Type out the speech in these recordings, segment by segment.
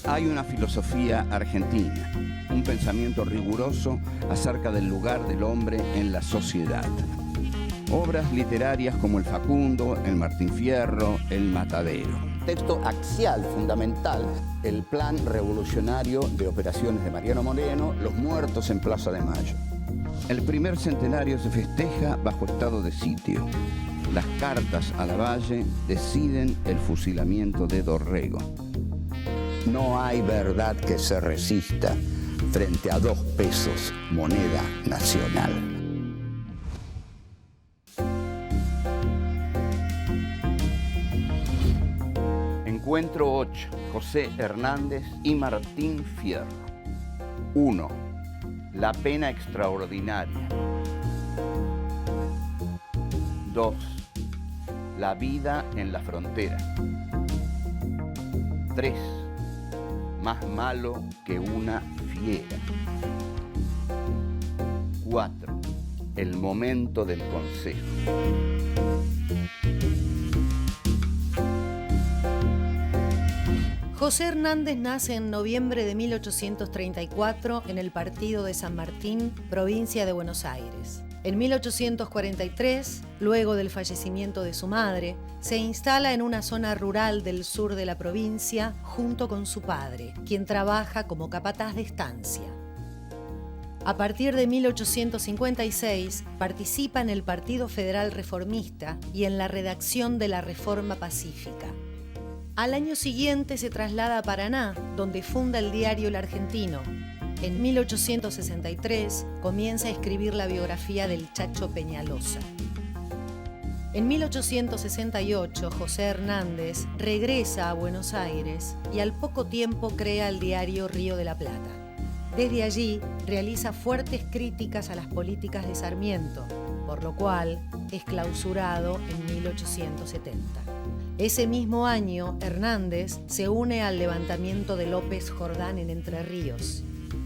Hay una filosofía argentina, un pensamiento riguroso acerca del lugar del hombre en la sociedad. Obras literarias como El Facundo, El Martín Fierro, El Matadero. Texto axial, fundamental, el plan revolucionario de operaciones de Mariano Moreno, Los muertos en Plaza de Mayo. El primer centenario se festeja bajo estado de sitio. Las cartas a Lavalle deciden el fusilamiento de Dorrego. No hay verdad que se resista frente a 2 pesos, moneda nacional. Encuentro 8. José Hernández y Martín Fierro. 1. La pena extraordinaria. 2. La vida en la frontera. 3. Más malo que una fiera. 4. El momento del consejo. José Hernández nace en noviembre de 1834 en el partido de San Martín, provincia de Buenos Aires. En 1843, luego del fallecimiento de su madre, se instala en una zona rural del sur de la provincia junto con su padre, quien trabaja como capataz de estancia. A partir de 1856, participa en el Partido Federal Reformista y en la redacción de la Reforma Pacífica. Al año siguiente se traslada a Paraná, donde funda el diario El Argentino. En 1863 comienza a escribir la biografía del Chacho Peñalosa. En 1868, José Hernández regresa a Buenos Aires y al poco tiempo crea el diario Río de la Plata. Desde allí realiza fuertes críticas a las políticas de Sarmiento, por lo cual es clausurado en 1870. Ese mismo año, Hernández se une al levantamiento de López Jordán en Entre Ríos.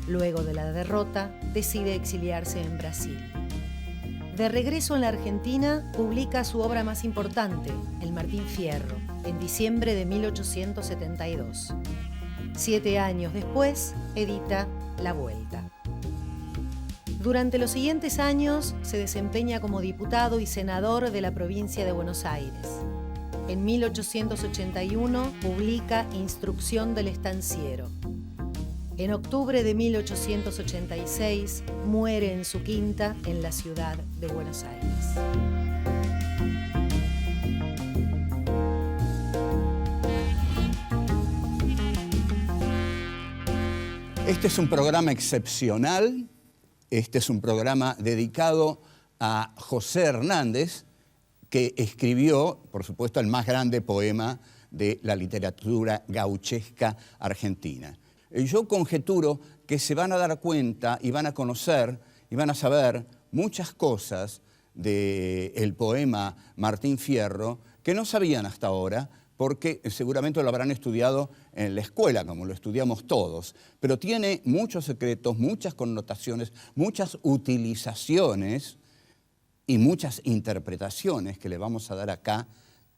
Luego de la derrota, decide exiliarse en Brasil. De regreso en la Argentina, publica su obra más importante, El Martín Fierro, en diciembre de 1872. 7 años después, edita La Vuelta. Durante los siguientes años, se desempeña como diputado y senador de la provincia de Buenos Aires. En 1881 publica Instrucción del Estanciero. En octubre de 1886 muere en su quinta en la ciudad de Buenos Aires. Este es un programa excepcional. Este es un programa dedicado a José Hernández, que escribió, por supuesto, el más grande poema de la literatura gauchesca argentina. Yo conjeturo que se van a dar cuenta y van a conocer y van a saber muchas cosas del poema Martín Fierro que no sabían hasta ahora, porque seguramente lo habrán estudiado en la escuela, como lo estudiamos todos, pero tiene muchos secretos, muchas connotaciones, muchas utilizaciones y muchas interpretaciones que le vamos a dar acá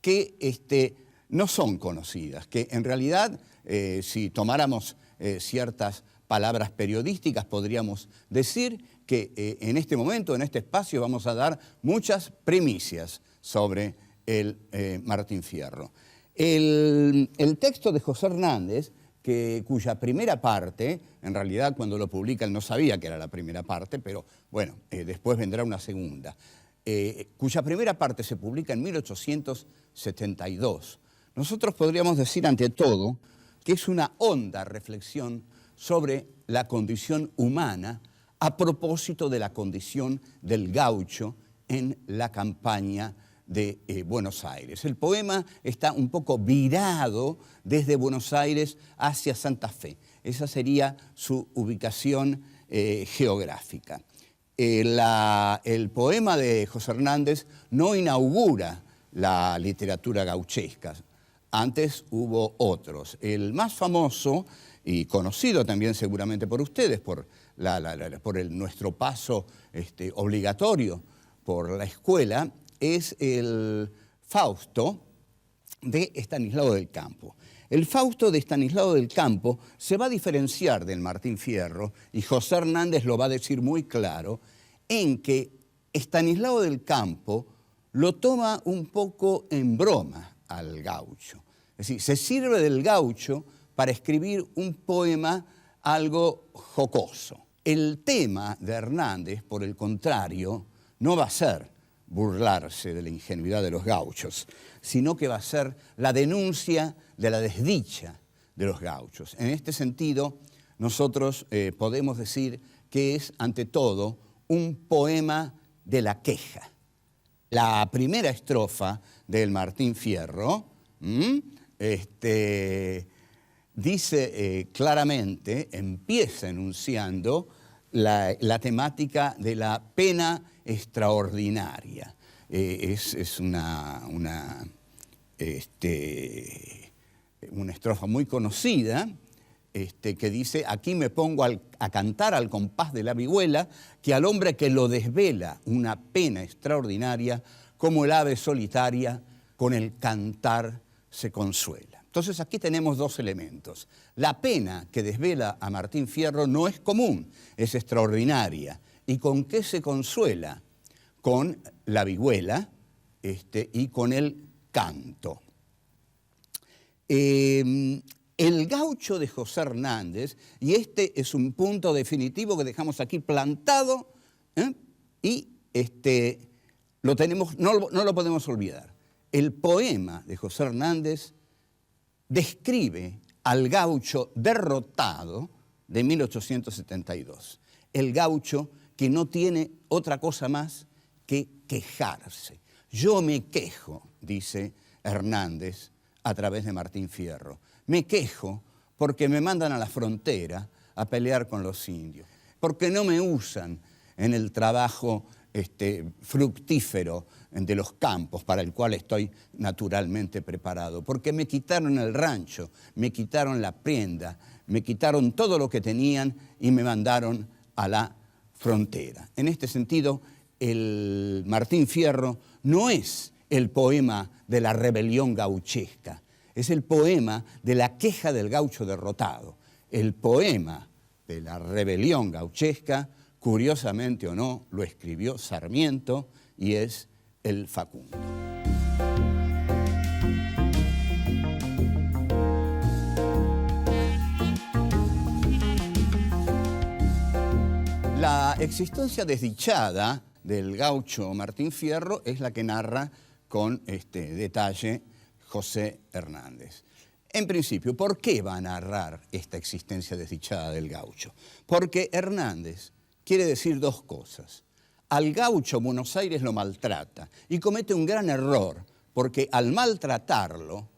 que no son conocidas, que en realidad, si tomáramos ciertas palabras periodísticas, podríamos decir que en este momento, en este espacio, vamos a dar muchas primicias sobre el Martín Fierro. El texto de José Hernández, cuya primera parte, en realidad cuando lo publica él no sabía que era la primera parte, pero bueno, después vendrá una segunda, cuya primera parte se publica en 1872. Nosotros podríamos decir ante todo que es una honda reflexión sobre la condición humana a propósito de la condición del gaucho en la campaña de Buenos Aires. El poema está un poco virado desde Buenos Aires hacia Santa Fe. Esa sería su ubicación geográfica. El poema de José Hernández no inaugura la literatura gauchesca. Antes hubo otros. El más famoso y conocido también seguramente por ustedes, por nuestro paso obligatorio por la escuela, es el Fausto de Estanislao del Campo. El Fausto de Estanislao del Campo se va a diferenciar del Martín Fierro, y José Hernández lo va a decir muy claro, en que Estanislao del Campo lo toma un poco en broma al gaucho. Es decir, se sirve del gaucho para escribir un poema algo jocoso. El tema de Hernández, por el contrario, no va a ser burlarse de la ingenuidad de los gauchos, sino que va a ser la denuncia de la desdicha de los gauchos. En este sentido, nosotros podemos decir que es, ante todo, un poema de la queja. La primera estrofa del Martín Fierro dice claramente, empieza enunciando la temática de la pena extraordinaria. Es una estrofa muy conocida que dice: aquí me pongo a cantar al compás de la vihuela, que al hombre que lo desvela una pena extraordinaria, como el ave solitaria con el cantar se consuela. Entonces aquí tenemos dos elementos. La pena que desvela a Martín Fierro no es común, es extraordinaria. ¿Y con qué se consuela? Con la vihuela y con el canto. El gaucho de José Hernández, y este es un punto definitivo que dejamos aquí plantado, y lo tenemos, no lo podemos olvidar. El poema de José Hernández describe al gaucho derrotado de 1872. El gaucho que no tiene otra cosa más que quejarse. Yo me quejo, dice Hernández a través de Martín Fierro. Me quejo porque me mandan a la frontera a pelear con los indios, porque no me usan en el trabajo fructífero de los campos para el cual estoy naturalmente preparado, porque me quitaron el rancho, me quitaron la prenda, me quitaron todo lo que tenían y me mandaron a la frontera. En este sentido, el Martín Fierro no es el poema de la rebelión gauchesca, es el poema de la queja del gaucho derrotado. El poema de la rebelión gauchesca, curiosamente o no, lo escribió Sarmiento y es el Facundo. La existencia desdichada del gaucho Martín Fierro es la que narra con detalle José Hernández. En principio, ¿por qué va a narrar esta existencia desdichada del gaucho? Porque Hernández quiere decir dos cosas. Al gaucho Buenos Aires lo maltrata y comete un gran error, porque al maltratarlo,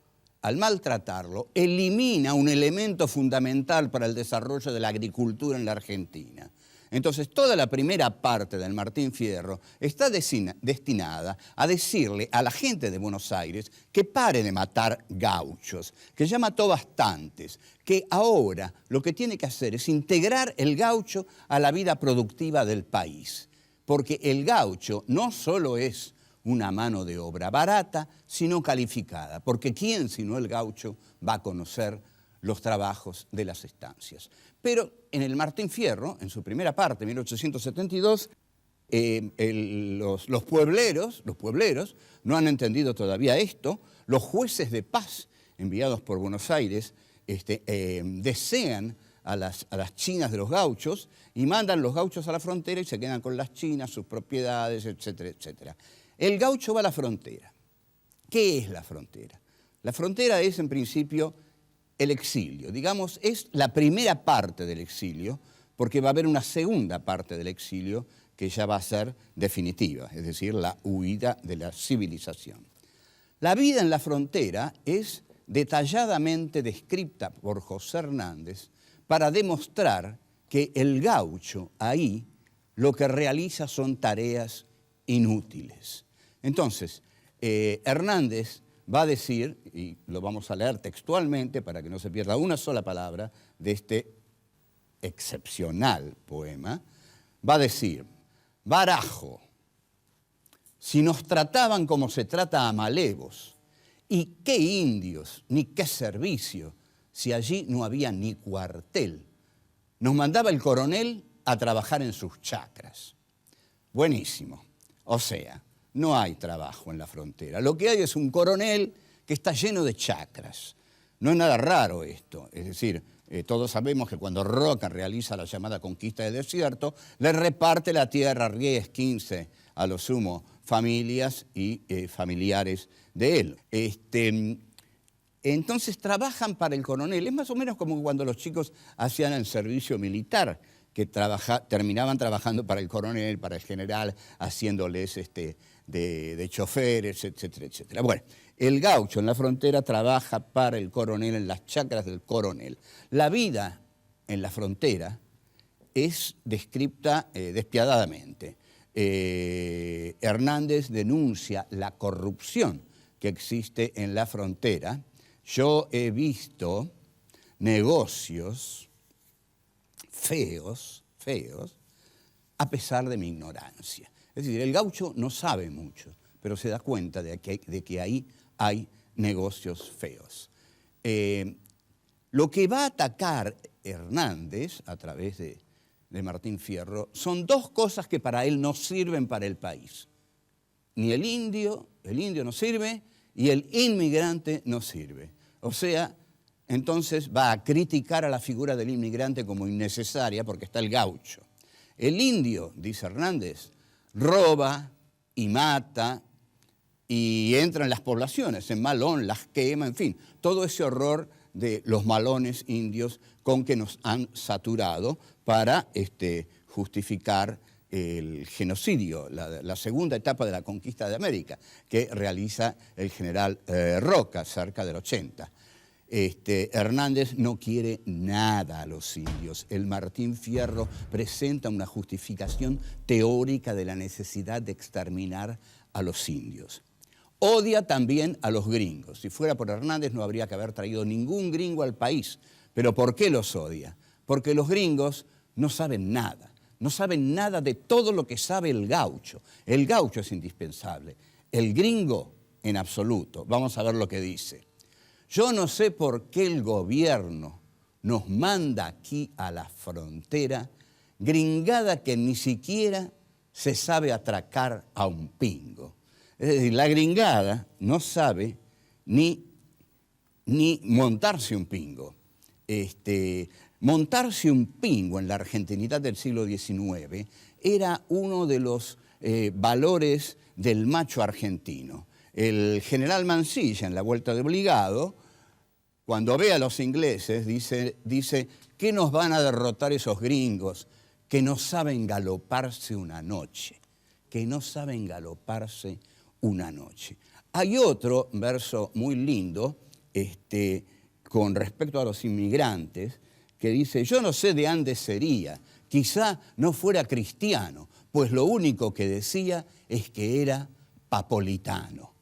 elimina un elemento fundamental para el desarrollo de la agricultura en la Argentina. Entonces, toda la primera parte del Martín Fierro está destinada a decirle a la gente de Buenos Aires que pare de matar gauchos, que ya mató bastantes, que ahora lo que tiene que hacer es integrar el gaucho a la vida productiva del país. Porque el gaucho no solo es una mano de obra barata, sino calificada. Porque ¿quién sino el gaucho va a conocer los trabajos de las estancias? Pero en el Martín Fierro, en su primera parte, 1872, los puebleros no han entendido todavía esto. Los jueces de paz enviados por Buenos Aires desean a las chinas de los gauchos y mandan los gauchos a la frontera y se quedan con las chinas, sus propiedades, etcétera, etcétera. El gaucho va a la frontera. ¿Qué es la frontera? La frontera es, en principio, el exilio. Digamos, es la primera parte del exilio, porque va a haber una segunda parte del exilio que ya va a ser definitiva, es decir, la huida de la civilización. La vida en la frontera es detalladamente descrita por José Hernández para demostrar que el gaucho ahí lo que realiza son tareas inútiles. Entonces, Hernández va a decir, y lo vamos a leer textualmente para que no se pierda una sola palabra de este excepcional poema, va a decir: barajo, si nos trataban como se trata a malevos ¿Y qué indios, ni qué servicio, si allí no había ni cuartel? Nos mandaba el coronel a trabajar en sus chacras. Buenísimo. O sea, no hay trabajo en la frontera. Lo que hay es un coronel que está lleno de chacras. No es nada raro esto. Es decir, todos sabemos que cuando Roca realiza la llamada conquista del desierto, le reparte la tierra 10, 15, a lo sumo, familias y familiares de él. Entonces trabajan para el coronel. Es más o menos como cuando los chicos hacían el servicio militar, que terminaban trabajando para el coronel, para el general, haciéndoles de choferes, etcétera, etcétera. Bueno, el gaucho en la frontera trabaja para el coronel, en las chacras del coronel. La vida en la frontera es descripta despiadadamente. Hernández denuncia la corrupción que existe en la frontera. Yo he visto negocios feos, a pesar de mi ignorancia. Es decir, el gaucho no sabe mucho, pero se da cuenta de que ahí hay negocios feos. Lo que va a atacar Hernández a través de Martín Fierro son dos cosas que para él no sirven para el país. Ni el indio no sirve y el inmigrante no sirve. O sea, entonces va a criticar a la figura del inmigrante como innecesaria porque está el gaucho. El indio, dice Hernández, roba y mata y entra en las poblaciones, en Malón, las quema, en fin, todo ese horror de los malones indios con que nos han saturado para justificar el genocidio, la segunda etapa de la conquista de América, que realiza el general Roca cerca del 80. Hernández no quiere nada a los indios. El Martín Fierro presenta una justificación teórica de la necesidad de exterminar a los indios. Odia también a los gringos. Si fuera por Hernández no habría que haber traído ningún gringo al país. ¿Pero por qué los odia? Porque los gringos no saben nada. No saben nada de todo lo que sabe el gaucho. El gaucho es indispensable. El gringo, en absoluto. Vamos a ver lo que dice. Yo no sé por qué el gobierno nos manda aquí a la frontera gringada que ni siquiera se sabe atracar a un pingo. Es decir, la gringada no sabe ni montarse un pingo. Montarse un pingo en la argentinidad del siglo XIX era uno de los valores del macho argentino. El general Mansilla, en la Vuelta de Obligado, cuando ve a los ingleses, dice ¿qué nos van a derrotar esos gringos que no saben galoparse una noche? Que no saben galoparse una noche. Hay otro verso muy lindo con respecto a los inmigrantes que dice, yo no sé de dónde sería, quizá no fuera cristiano, pues lo único que decía es que era papolitano.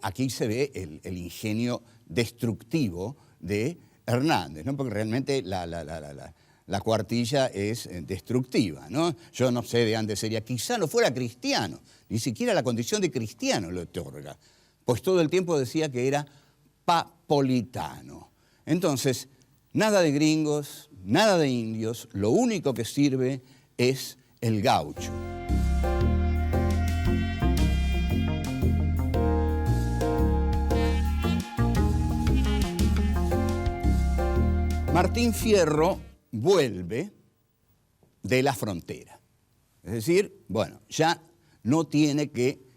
Aquí se ve el ingenio destructivo de Hernández, ¿no? Porque realmente la cuartilla es destructiva, ¿no? Yo no sé de dónde sería, quizá no fuera cristiano, ni siquiera la condición de cristiano lo otorga, pues todo el tiempo decía que era papolitano. Entonces, nada de gringos, nada de indios, lo único que sirve es el gaucho. Martín Fierro vuelve de la frontera. Es decir, bueno, ya no tiene que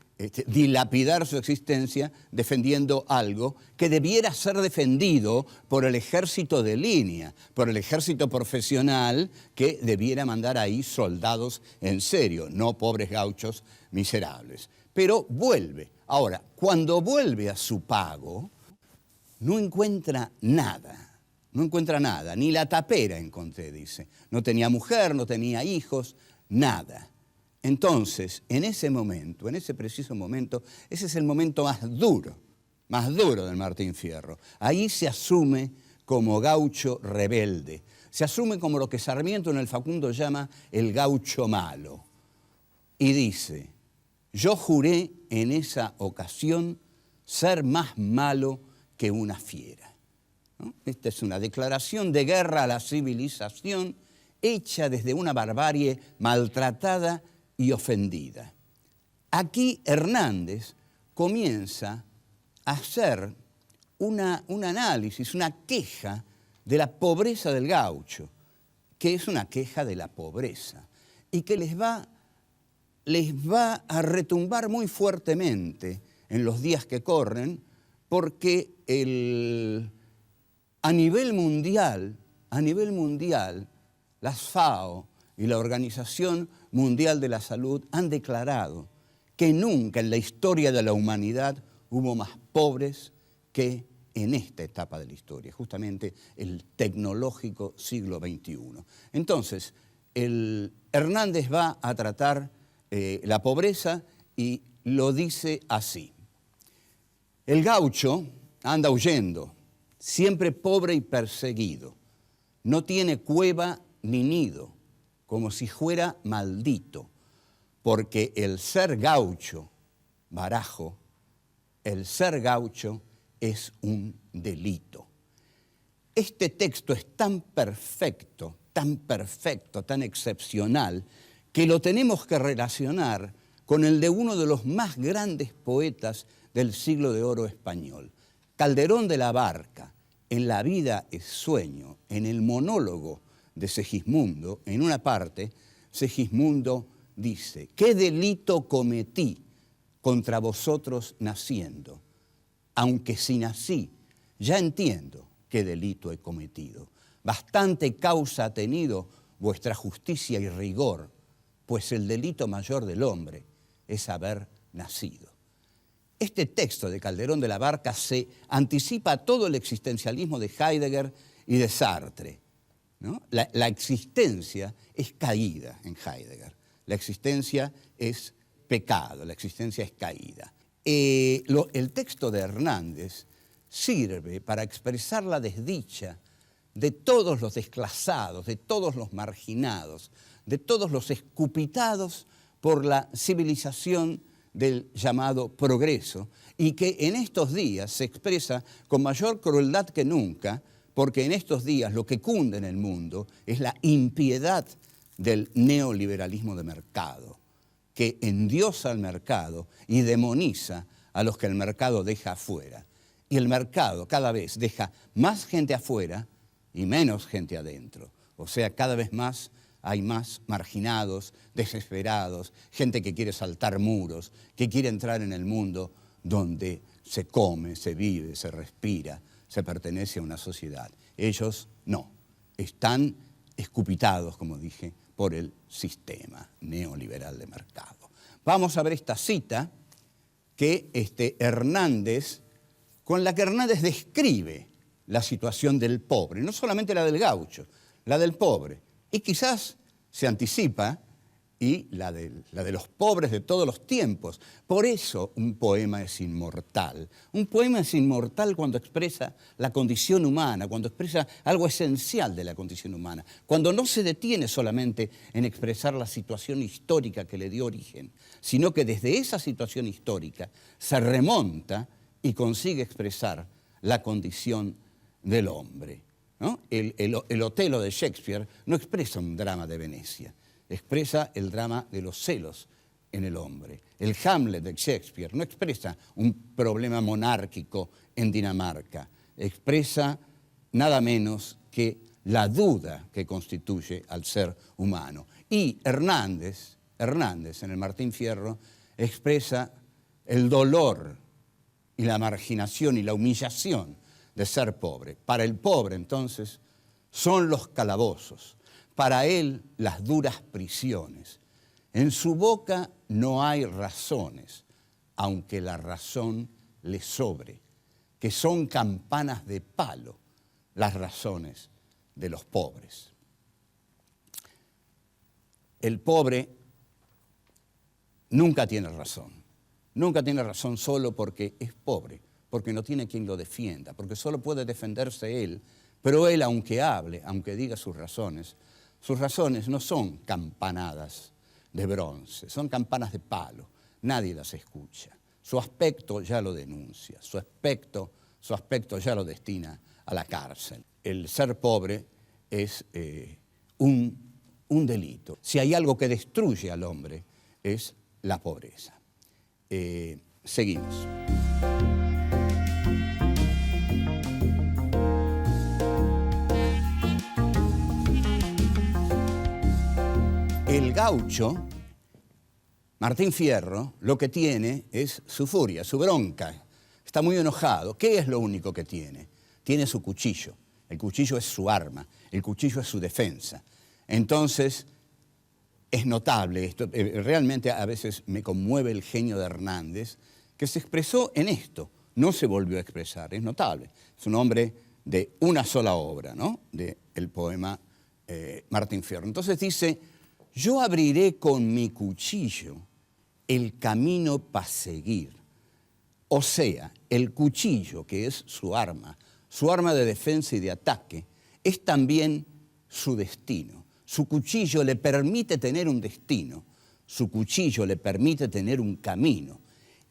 dilapidar su existencia defendiendo algo que debiera ser defendido por el ejército de línea, por el ejército profesional que debiera mandar ahí soldados en serio, no pobres gauchos miserables. Pero vuelve. Ahora, cuando vuelve a su pago, no encuentra nada. No encuentra nada, ni la tapera encontré, dice. No tenía mujer, no tenía hijos, nada. Entonces, en ese momento, en ese preciso momento, ese es el momento más duro del Martín Fierro. Ahí se asume como gaucho rebelde. Se asume como lo que Sarmiento en el Facundo llama el gaucho malo. Y dice, yo juré en esa ocasión ser más malo que una fiera. ¿No? Esta es una declaración de guerra a la civilización hecha desde una barbarie maltratada y ofendida. Aquí Hernández comienza a hacer un análisis, una queja de la pobreza del gaucho, que es una queja de la pobreza y que les va a retumbar muy fuertemente en los días que corren, porque a nivel mundial, las FAO y la Organización Mundial de la Salud han declarado que nunca en la historia de la humanidad hubo más pobres que en esta etapa de la historia, justamente el tecnológico siglo XXI. Entonces, Hernández va a tratar la pobreza y lo dice así. El gaucho anda huyendo, siempre pobre y perseguido. No tiene cueva ni nido, como si fuera maldito, porque el ser gaucho, barajo, el ser gaucho es un delito. Este texto es tan perfecto, tan excepcional, que lo tenemos que relacionar con el de uno de los más grandes poetas del siglo de oro español. Calderón de la Barca, en La vida es sueño, en el monólogo de Segismundo, en una parte, Segismundo dice: ¿qué delito cometí contra vosotros naciendo? Aunque si nací, ya entiendo qué delito he cometido. Bastante causa ha tenido vuestra justicia y rigor, pues el delito mayor del hombre es haber nacido. Este texto de Calderón de la Barca se anticipa a todo el existencialismo de Heidegger y de Sartre, ¿no? La existencia es caída en Heidegger. La existencia es pecado, la existencia es caída. El texto de Hernández sirve para expresar la desdicha de todos los desclasados, de todos los marginados, de todos los escupitados por la civilización del llamado progreso, y que en estos días se expresa con mayor crueldad que nunca, porque en estos días lo que cunde en el mundo es la impiedad del neoliberalismo de mercado, que endiosa al mercado y demoniza a los que el mercado deja afuera. Y el mercado cada vez deja más gente afuera y menos gente adentro. O sea, cada vez más hay más marginados, desesperados, gente que quiere saltar muros, que quiere entrar en el mundo donde se come, se vive, se respira, se pertenece a una sociedad. Ellos no, están escupitados, como dije, por el sistema neoliberal de mercado. Vamos a ver esta cita que Hernández, con la que Hernández describe la situación del pobre, no solamente la del gaucho, la del pobre, y quizás se anticipa y la de los pobres de todos los tiempos. Por eso un poema es inmortal. Un poema es inmortal cuando expresa la condición humana, cuando expresa algo esencial de la condición humana, cuando no se detiene solamente en expresar la situación histórica que le dio origen, sino que desde esa situación histórica se remonta y consigue expresar la condición del hombre, ¿no? El Otelo de Shakespeare no expresa un drama de Venecia, expresa el drama de los celos en el hombre. El Hamlet de Shakespeare no expresa un problema monárquico en Dinamarca, expresa nada menos que la duda que constituye al ser humano. Y Hernández en el Martín Fierro expresa el dolor y la marginación y la humillación de ser pobre. Para el pobre, entonces, son los calabozos, para él las duras prisiones. En su boca no hay razones, aunque la razón le sobre, que son campanas de palo las razones de los pobres. El pobre nunca tiene razón solo porque es pobre, porque no tiene quien lo defienda, porque solo puede defenderse él, pero él, aunque hable, aunque diga sus razones no son campanadas de bronce, son campanas de palo, nadie las escucha. su aspecto ya lo denuncia, su aspecto ya lo destina a la cárcel. El ser pobre es un delito. Si hay algo que destruye al hombre, es la pobreza. Seguimos. El gaucho, Martín Fierro, lo que tiene es su furia, su bronca. Está muy enojado. ¿Qué es lo único que tiene? Tiene su cuchillo. El cuchillo es su arma, el cuchillo es su defensa. Entonces, es notable esto. Realmente a veces me conmueve el genio de Hernández, que se expresó en esto. No se volvió a expresar, es notable. Es un hombre de una sola obra, ¿no? Del poema Martín Fierro. Entonces dice: yo abriré con mi cuchillo el camino para seguir. O sea, el cuchillo, que es su arma de defensa y de ataque, es también su destino. Su cuchillo le permite tener un destino, su cuchillo le permite tener un camino.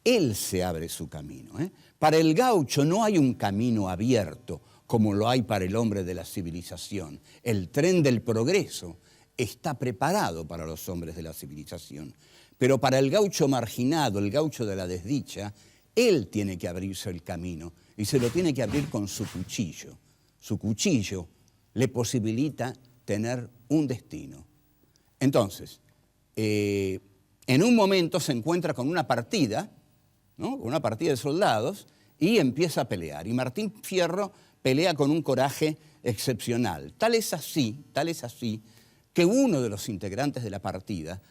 Él se abre su camino. Para el gaucho no hay un camino abierto como lo hay para el hombre de la civilización. El tren del progreso está preparado para los hombres de la civilización. Pero para el gaucho marginado, el gaucho de la desdicha, él tiene que abrirse el camino y se lo tiene que abrir con su cuchillo. Su cuchillo le posibilita tener un destino. Entonces, en un momento se encuentra con una partida, ¿no? Con una partida de soldados, y empieza a pelear. Y Martín Fierro pelea con un coraje excepcional. Tal es así, que uno de los integrantes de la partida,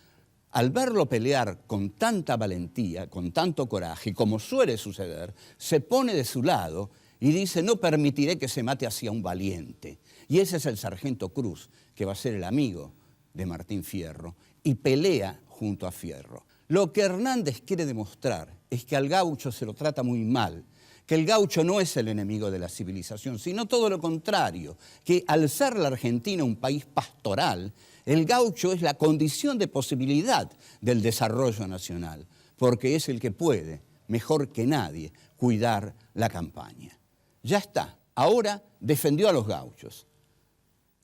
al verlo pelear con tanta valentía, con tanto coraje, como suele suceder, se pone de su lado y dice: no permitiré que se mate hacia un valiente. Y ese es el sargento Cruz, que va a ser el amigo de Martín Fierro, y pelea junto a Fierro. Lo que Hernández quiere demostrar es que al gaucho se lo trata muy mal, que el gaucho no es el enemigo de la civilización, sino todo lo contrario, que al ser la Argentina un país pastoral, el gaucho es la condición de posibilidad del desarrollo nacional, porque es el que puede, mejor que nadie, cuidar la campaña. Ya está, ahora defendió a los gauchos.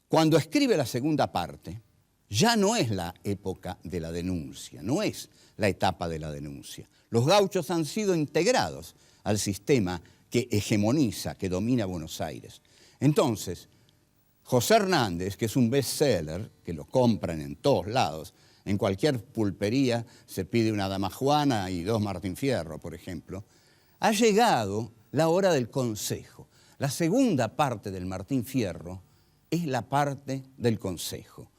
Cuando escribe la segunda parte, ya no es la época de la denuncia, no es la etapa de la denuncia. Los gauchos han sido integrados al sistema que hegemoniza, que domina Buenos Aires. Entonces, José Hernández, que es un bestseller, que lo compran en todos lados, en cualquier pulpería se pide una Dama Juana y 2 Martín Fierro, por ejemplo, ha llegado la hora del consejo. La segunda parte del Martín Fierro es la parte del consejo.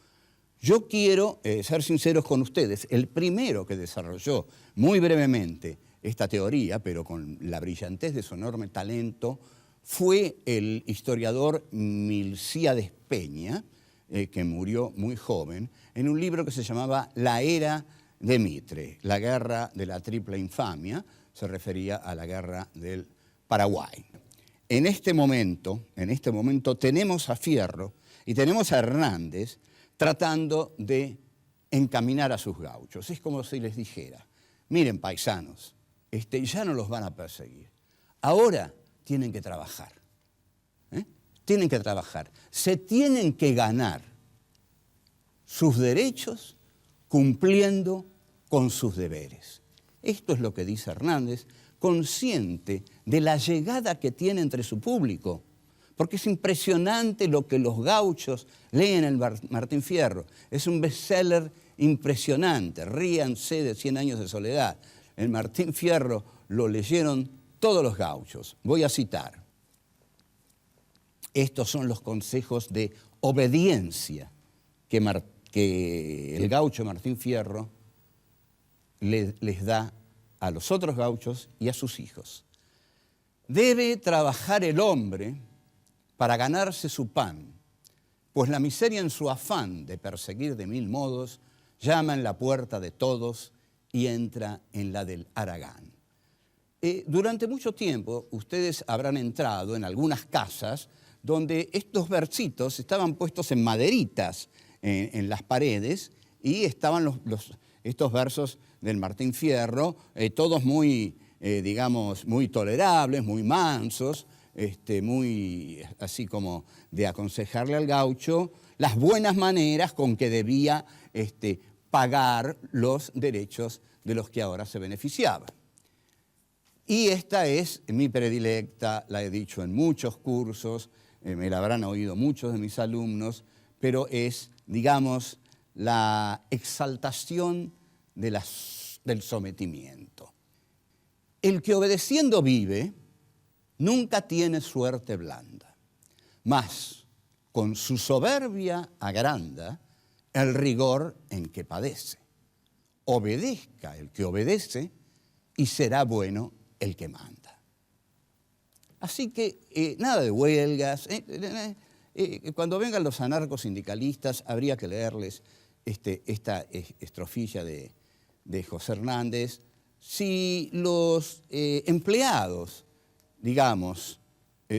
Yo quiero ser sinceros con ustedes. El primero que desarrolló muy brevemente esta teoría, pero con la brillantez de su enorme talento, fue el historiador Milcíades Peña, que murió muy joven, en un libro que se llamaba La Era de Mitre, la guerra de la triple infamia, se refería a la guerra del Paraguay. En este momento tenemos a Fierro y tenemos a Hernández tratando de encaminar a sus gauchos. Es como si les dijera: miren, paisanos, ya no los van a perseguir. Ahora tienen que trabajar. Tienen que trabajar. Se tienen que ganar sus derechos cumpliendo con sus deberes. Esto es lo que dice Hernández, consciente de la llegada que tiene entre su público. Porque es impresionante lo que los gauchos leen en Martín Fierro. Es un bestseller impresionante. Ríanse de 100 años de soledad. El Martín Fierro lo leyeron todos los gauchos. Voy a citar. Estos son los consejos de obediencia que el gaucho Martín Fierro les da a los otros gauchos y a sus hijos. Debe trabajar el hombre para ganarse su pan, pues la miseria en su afán de perseguir de 1000 modos llama en la puerta de todos y entra en la del haragán. Durante mucho tiempo ustedes habrán entrado en algunas casas donde estos versitos estaban puestos en maderitas en las paredes y estaban estos versos del Martín Fierro, todos muy digamos, muy tolerables, muy mansos, muy así como de aconsejarle al gaucho las buenas maneras con que debía pagar los derechos de los que ahora se beneficiaban. Y esta es mi predilecta, la he dicho en muchos cursos, me la habrán oído muchos de mis alumnos, pero es, digamos, la exaltación del sometimiento. El que obedeciendo vive, nunca tiene suerte blanda, mas con su soberbia agranda el rigor en que padece. Obedezca el que obedece y será bueno el que manda. Así que nada de huelgas. Cuando vengan los anarcosindicalistas habría que leerles esta estrofilla de José Hernández. Si los empleados, digamos,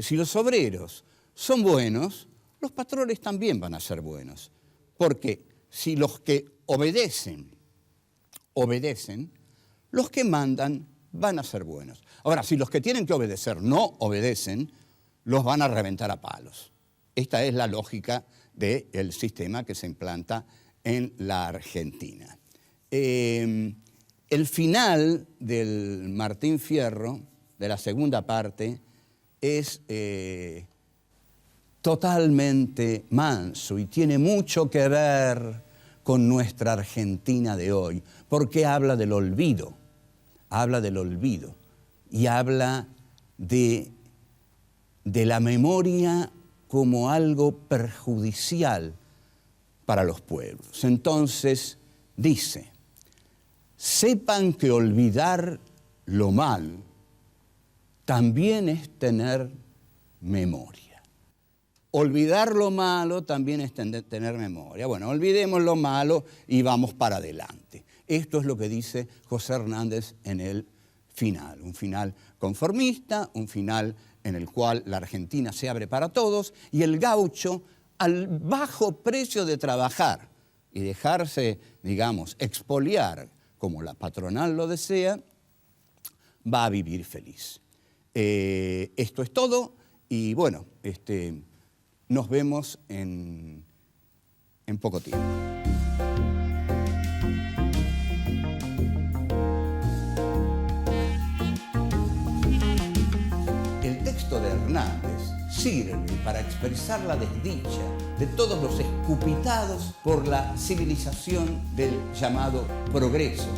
si los obreros son buenos, los patrones también van a ser buenos. Porque si los que obedecen, los que mandan van a ser buenos. Ahora, si los que tienen que obedecer no obedecen, los van a reventar a palos. Esta es la lógica del sistema que se implanta en la Argentina. El final del Martín Fierro, de la segunda parte, es totalmente manso y tiene mucho que ver con nuestra Argentina de hoy, porque habla del olvido y habla de la memoria como algo perjudicial para los pueblos. Entonces dice: sepan que olvidar lo malo también es tener memoria. Olvidar lo malo también es tener memoria. Bueno, olvidemos lo malo y vamos para adelante. Esto es lo que dice José Hernández en el final. Un final conformista, un final en el cual la Argentina se abre para todos y el gaucho, al bajo precio de trabajar y dejarse, digamos, expoliar como la patronal lo desea, va a vivir feliz. Esto es todo y bueno, nos vemos en poco tiempo. El texto de Hernández sirve para expresar la desdicha de todos los escupitados por la civilización del llamado progreso.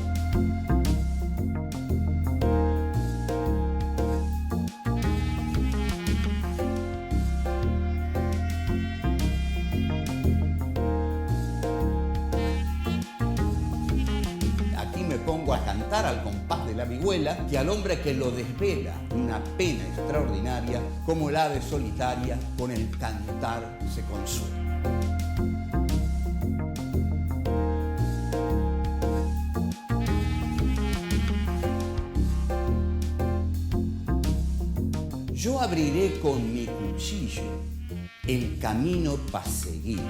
Pongo a cantar al compás de la vihuela, que al hombre que lo desvela una pena extraordinaria, como el ave solitaria con el cantar se consuela. Yo abriré con mi cuchillo el camino para seguir.